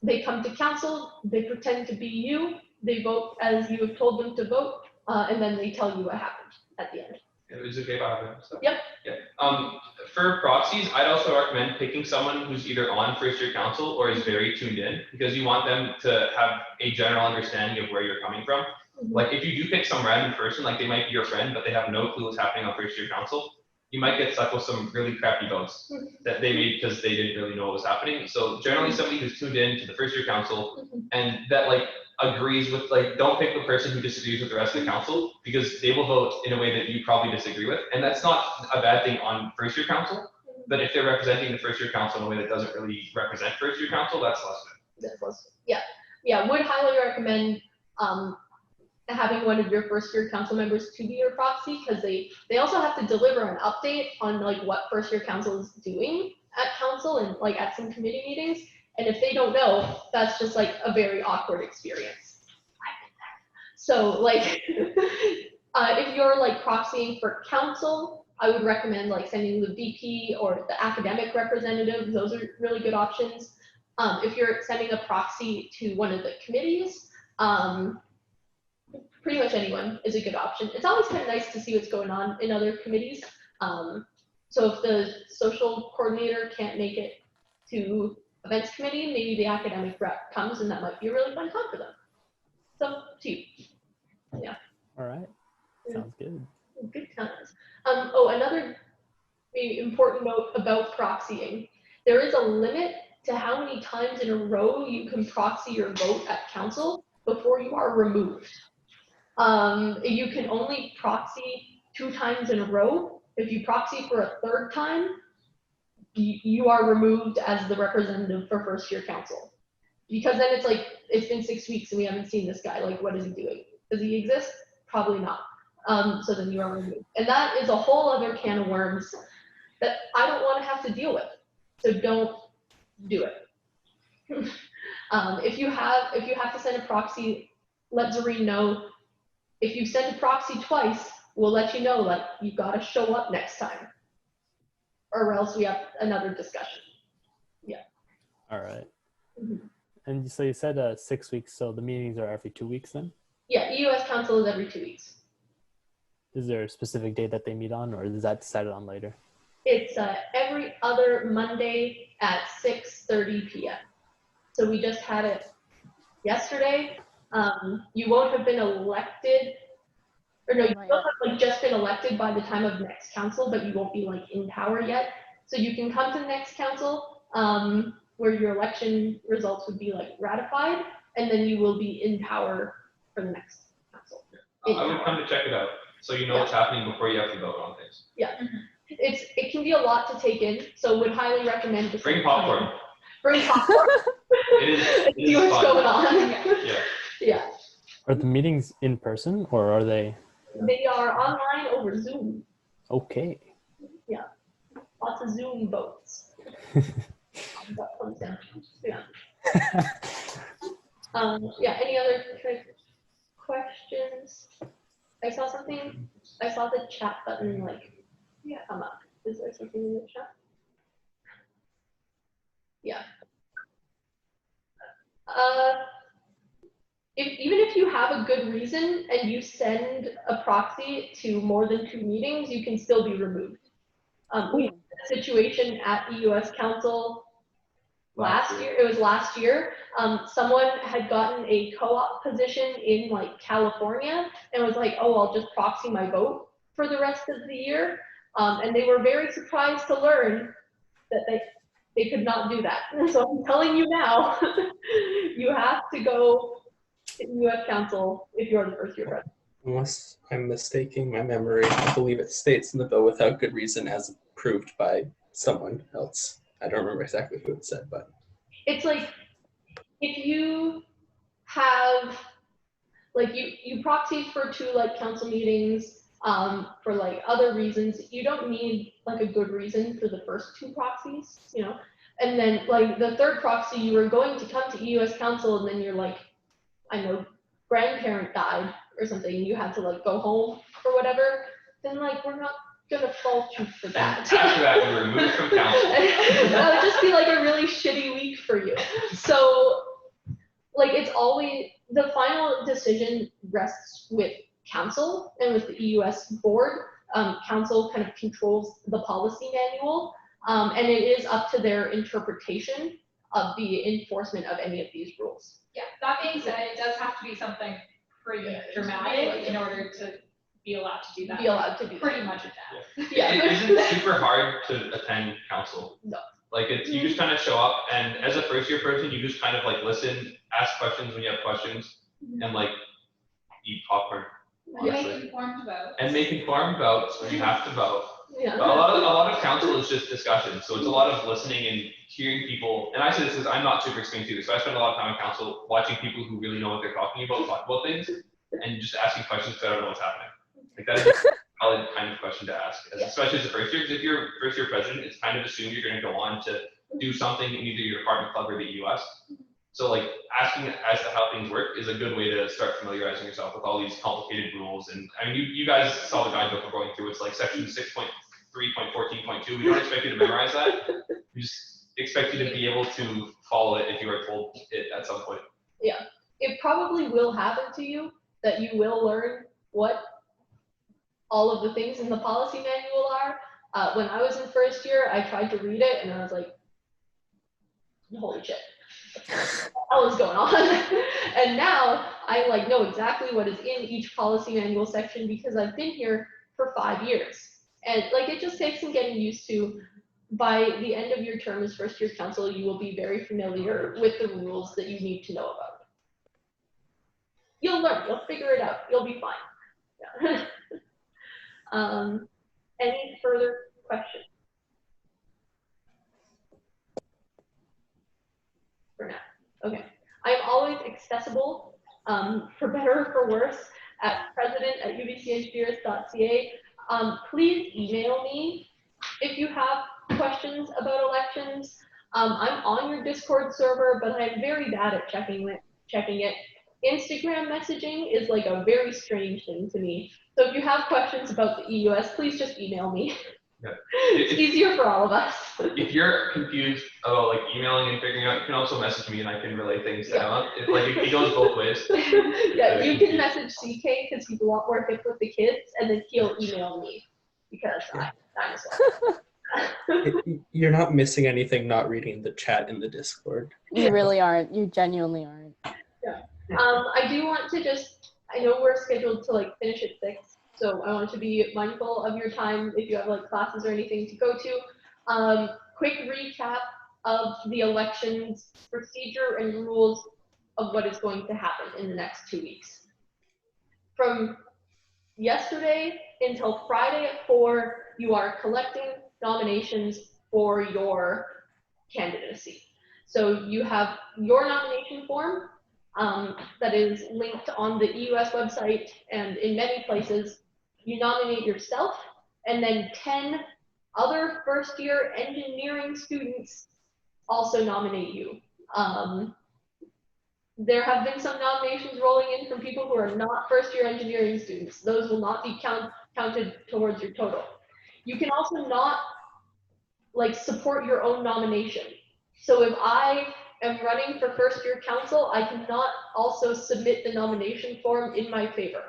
They come to council, they pretend to be you, they vote as you have told them to vote, and then they tell you what happened at the end. Is it okay if I have that stuff? Yep. Yeah. For proxies, I'd also recommend picking someone who's either on first year council or is very tuned in, because you want them to have a general understanding of where you're coming from. Like if you do pick some random person, like they might be your friend, but they have no clue what's happening on first year council, you might get stuck with some really crappy votes that they made because they didn't really know what was happening. So generally somebody who's tuned in to the first year council and that like agrees with, like, don't pick the person who disagrees with the rest of the council, because they will vote in a way that you probably disagree with. And that's not a bad thing on first year council, but if they're representing the first year council in a way that doesn't really represent first year council, that's less good. Yeah, would highly recommend having one of your first year council members to be your proxy, because they also have to deliver an update on like what first year council is doing at council and like at some committee meetings. And if they don't know, that's just like a very awkward experience. So like, if you're like proxying for council, I would recommend like sending the VP or the academic representative. Those are really good options. If you're sending a proxy to one of the committees, pretty much anyone is a good option. It's always kind of nice to see what's going on in other committees. So if the social coordinator can't make it to events committee, maybe the academic rep comes, and that might be a really fun time for them. So, to you. Yeah. All right. Sounds good. Good times. Another important note about proxying. There is a limit to how many times in a row you can proxy your vote at council before you are removed. You can only proxy 2 times in a row. If you proxy for a 3rd time, you are removed as the representative for first year council. Because then it's like, it's been 6 weeks and we haven't seen this guy. Like, what is he doing? Does he exist? Probably not. So then you are removed. And that is a whole other can of worms that I don't want to have to deal with. So don't do it. If you have to send a proxy, let Zareen know. If you send a proxy twice, we'll let you know, like, you've got to show up next time, or else we have another discussion. Yeah. All right. And so you said 6 weeks, so the meetings are every 2 weeks then? Yeah, Eus Council is every 2 weeks. Is there a specific day that they meet on, or is that decided on later? It's every other Monday at 6:30 p.m. So we just had it yesterday. You won't have been elected, or no, you will have like just been elected by the time of next council, but you won't be like in power yet. So you can come to the next council where your election results would be like ratified, and then you will be in power for the next council. I would come to check it out, so you know what's happening before you have to vote on things. Yeah, it can be a lot to take in, so would highly recommend just Bring popcorn. Bring popcorn. It is See what's fun. going on. Yeah. Yeah. Are the meetings in person, or are they? They are online over Zoom. Okay. Yeah. Lots of Zoom votes. Yeah. Yeah. Any other questions? I saw something. I saw the chat button like come up. Is there something in the chat? Yeah. Even if you have a good reason and you send a proxy to more than 2 meetings, you can still be removed. We had a situation at Eus Council last year. It was last year. Someone had gotten a co-op position in like California and was like, oh, I'll just proxy my vote for the rest of the year. And they were very surprised to learn that they could not do that. So I'm telling you now, you have to go to Eus Council if you're the first year president. Unless I'm mistaking my memory, I believe it states in the bill without good reason as approved by someone else. I don't remember exactly who it said, but. It's like, if you have, like you proxy for 2 like council meetings for like other reasons, you don't need like a good reason for the first 2 proxies, you know? And then like the 3rd proxy, you were going to come to Eus Council and then you're like, I know, grandparent died or something, you had to like go home or whatever, then like we're not gonna fault you for And that. after that, you were removed from council. That would just be like a really shitty week for you. So, like, it's always, the final decision rests with council and with the EUS board. Council kind of controls the policy manual, and it is up to their interpretation of the enforcement of any of these rules. Yeah, that being said, it does have to be something pretty dramatic in order to be allowed to do that. Be allowed to do Pretty that. much that. Yeah. It isn't super hard to attend council. No. Like, it's, you just kind of show up, and as a first year person, you just kind of like listen, ask questions when you have questions, and like eat popcorn. And honestly. make informed votes. And make informed votes when you have to vote. Yeah. But a lot of council is just discussion, so it's a lot of listening and hearing people. And I say this because I'm not super experienced either, so I spend a lot of time in council watching people who really know what they're talking about talk about things, and just asking questions because I don't know what's happening. Like, that is a valid kind of question to ask, especially as a first year. Because if you're first year president, it's kind of assumed you're going to go on to do something in either your department club or the EUS. So like asking as to how things work is a good way to start familiarizing yourself with all these complicated rules. And I mean, you guys saw the guidebook we're going through. It's like section 6.3.14.2. We don't expect you to memorize that. We just expect you to be able to follow it if you are told it at some point. Yeah, it probably will happen to you that you will learn what all of the things in the policy manual are. When I was in first year, I tried to read it and I was like, holy shit, what is going on? And now I like know exactly what is in each policy manual section because I've been here for 5 years. And like, it just takes some getting used to. By the end of your term as first year council, you will be very familiar with the rules that you need to know about. You'll learn, you'll figure it out, you'll be fine. Yeah. Any further questions? For now, okay. I'm always accessible, for better or for worse, at president@ubcengineers.ca. Please email me if you have questions about elections. I'm on your Discord server, but I'm very bad at checking it. Instagram messaging is like a very strange thing to me. So if you have questions about the EUS, please just email me. Yeah. It's easier for all of us. If you're confused about like emailing and figuring out, you can also message me and I can relay things to Emma. It goes both ways. Yeah, you can message CK because he's a lot more hip with the kids, and then he'll email me because I'm slow. You're not missing anything not reading the chat in the Discord. You really aren't. You genuinely aren't. I do want to I know we're scheduled to like finish at 6, so I want to be mindful of your time if you have like classes or anything to go to. Quick recap of the elections procedure and rules of what is going to happen in the next 2 weeks. From yesterday until Friday at 4, you are collecting nominations for your candidacy. So you have your nomination form that is linked on the EUS website and in many places. You nominate yourself, and then 10 other first-year engineering students also nominate you. There have been some nominations rolling in from people who are not first-year engineering students. Those will not be counted towards your total. You can also not like support your own nomination. So if I am running for first-year council, I cannot also submit the nomination form in my favor.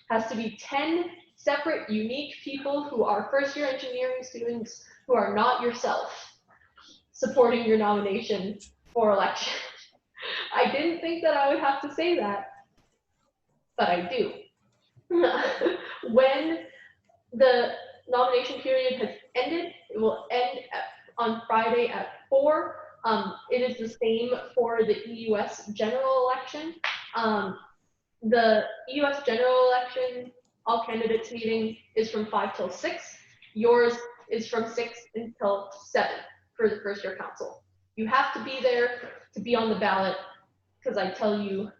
Has to be 10 separate, unique people who are first-year engineering students who are not yourself supporting your nomination for election. I didn't think that I would have to say that, but I do. When the nomination period has ended, it will end on Friday at 4. It is the same for the EUS general election. The EUS general election, all candidates meeting is from 5 till 6. Yours is from 6 until 7 for the first year council. You have to be there to be on the ballot because I tell you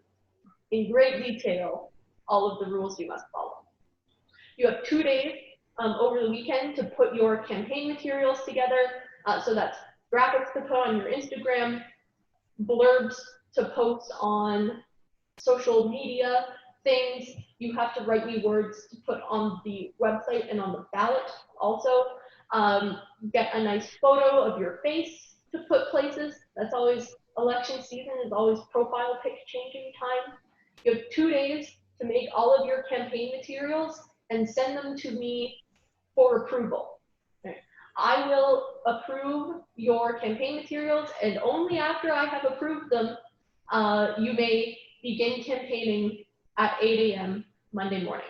in great detail all of the rules you must follow. You have 2 days over the weekend to put your campaign materials together. So that's graphics to put on your Instagram, blurbs to post on social media, things. You have to write me words to put on the website and on the ballot also. Get a nice photo of your face to put places. That's always, election season is always profile pic changing time. You have 2 days to make all of your campaign materials and send them to me for approval. Okay. I will approve your campaign materials, and only after I have approved them, you may begin campaigning at 8 a.m. Monday morning.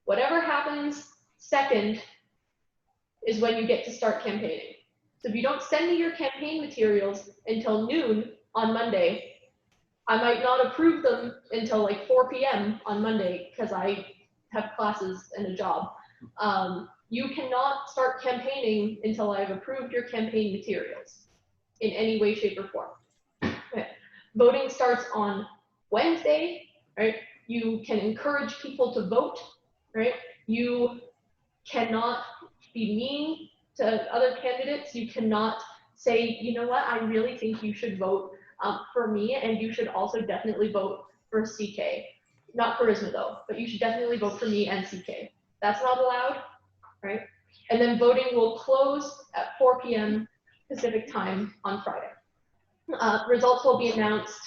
Whatever happens second is when you get to start campaigning. So if you don't send me your campaign materials until noon on Monday, I might not approve them until like 4 p.m. on Monday because I have classes and a job. You cannot start campaigning until I've approved your campaign materials in any way, shape, or form. Okay. Voting starts on Wednesday, right? You can encourage people to vote, right? You cannot be mean to other candidates. You cannot say, you know what, I really think you should vote for me, and you should also definitely vote for CK. Not Karisma though, but you should definitely vote for me and CK. That's not allowed, right? And then voting will close at 4 p.m. Pacific time on Friday. Results will be announced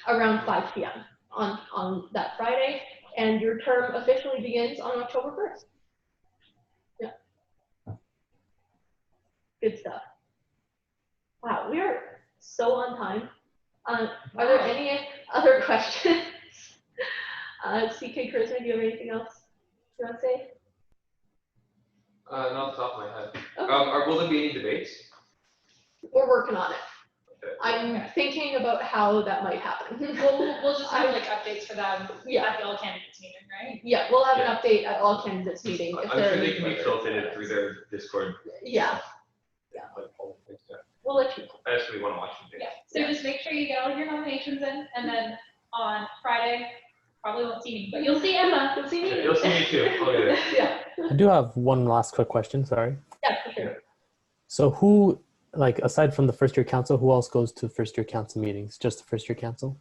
around 5 p.m. on that Friday, and your term officially begins on October 1st. Yeah. Good stuff. Wow, we are so on time. Are there any other questions? CK, Karisma, do you have anything else you want to say? Not off the top of my head. Okay. Will there be any debates? We're working on it. Okay. I'm thinking about how that might happen. We'll just have like updates for them at Yeah. the all candidates meeting, right? Yeah, we'll have an update at all candidates meeting. If I'm there sure are they any can be further filtered through their Discord. Yeah, Like all the things, yeah. we'll let you know. I actually want to watch the Yeah, video. so just make sure you get all your nominations in, and then on Friday, probably won't see me, but you'll see Emma. You'll see me. Yeah, you'll see me too. I'll get it. Yeah, I do have one last quick question, sorry. yeah, for sure. So who, like aside from the first year council, who else goes to first year council meetings? Just the first year council?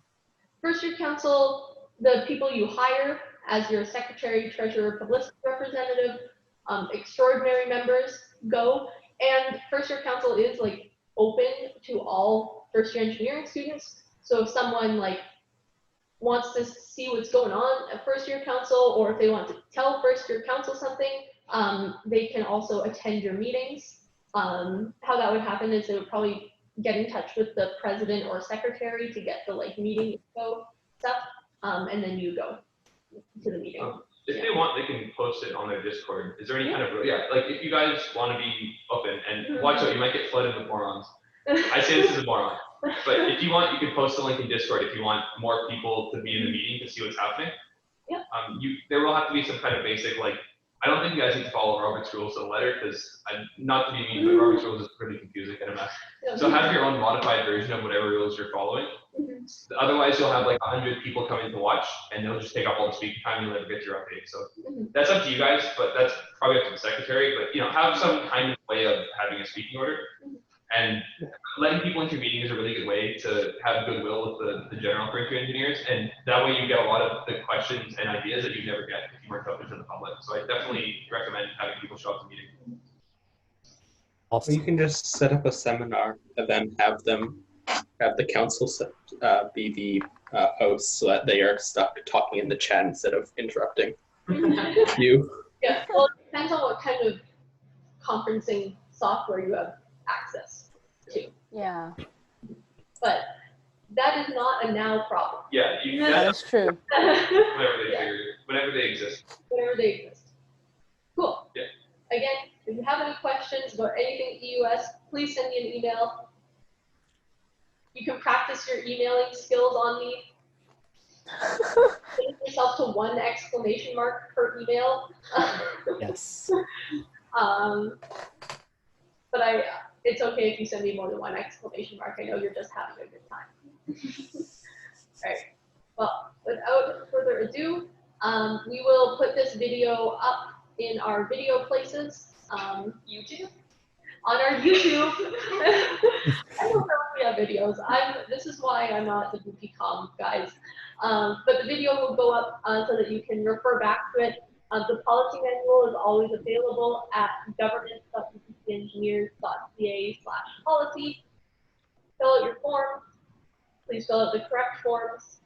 First year council, the people you hire as your secretary, treasurer, publicity representative, extraordinary members go. And first year council is like open to all first year engineering students. So if someone like wants to see what's going on at first year council, or if they want to tell first year council something, they can also attend your meetings. How that would happen is they would probably get in touch with the president or secretary to get the like meeting info stuff, and then you go to the meeting. If they want, they can post it on their Discord. Is there any kind of, like if you guys want to be open, and watch out, you might get flooded with morons. I say this as a moron, but if you want, you can post a link in Discord if you want more people to be in the meeting to see what's happening. Yeah. There will have to be some kind of basic, like, I don't think you guys need to follow Robert's rules to the letter, because not to be mean, but Robert's rules is pretty confusing and a mess. So have your own modified version of whatever rules you're following. Otherwise, you'll have like 100 people coming to watch, and they'll just take up all the speaking time. You'll never get your update. So that's up to you guys, but that's probably up to the secretary. But have some kind of way of having a speaking order, and letting people into your meeting is a really good way to have goodwill with the general first year engineers, and that way you get a lot of the questions and ideas that you never get if you weren't open to the public. So I definitely recommend having people show up to meeting. Also, you can just set up a seminar and then have the council be the hosts so that they are stuck talking in the chat instead of interrupting you. Yeah, well, it depends on what kind of conferencing software you have access to. Yeah, But that is not a now problem. Yeah, that is true. whenever they exist. Whenever they exist. Cool. Yeah. Again, if you have any questions about anything EUS, please send me an email. You can practice your emailing skills on me. Limit yourself to 1 exclamation mark per email. Yes. But it's okay if you send me more than 1 exclamation mark. I know you're just having a good time. All right. Well, without further ado, we will put this video up in our video places. YouTube? On our YouTube. I don't know if we have videos. This is why I'm not the VP Com, guys. But the video will go up so that you can refer back to it. The policy manual is always available at governance.engineers.ca/policy. Fill out your forms. Please fill out the correct forms.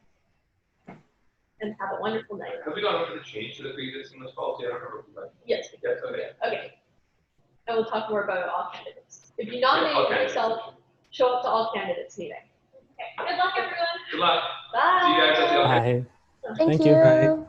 And have a wonderful night. Have we gone over the change to the pre-existing list policy? I don't remember. Yes. Yes, okay. Okay. And we'll talk more about it all candidates. If you nominate Okay. yourself, show up to all candidates meeting. Okay, good luck, everyone. Good luck. Bye. See you guys at the office. Bye. Thank Thank you. you.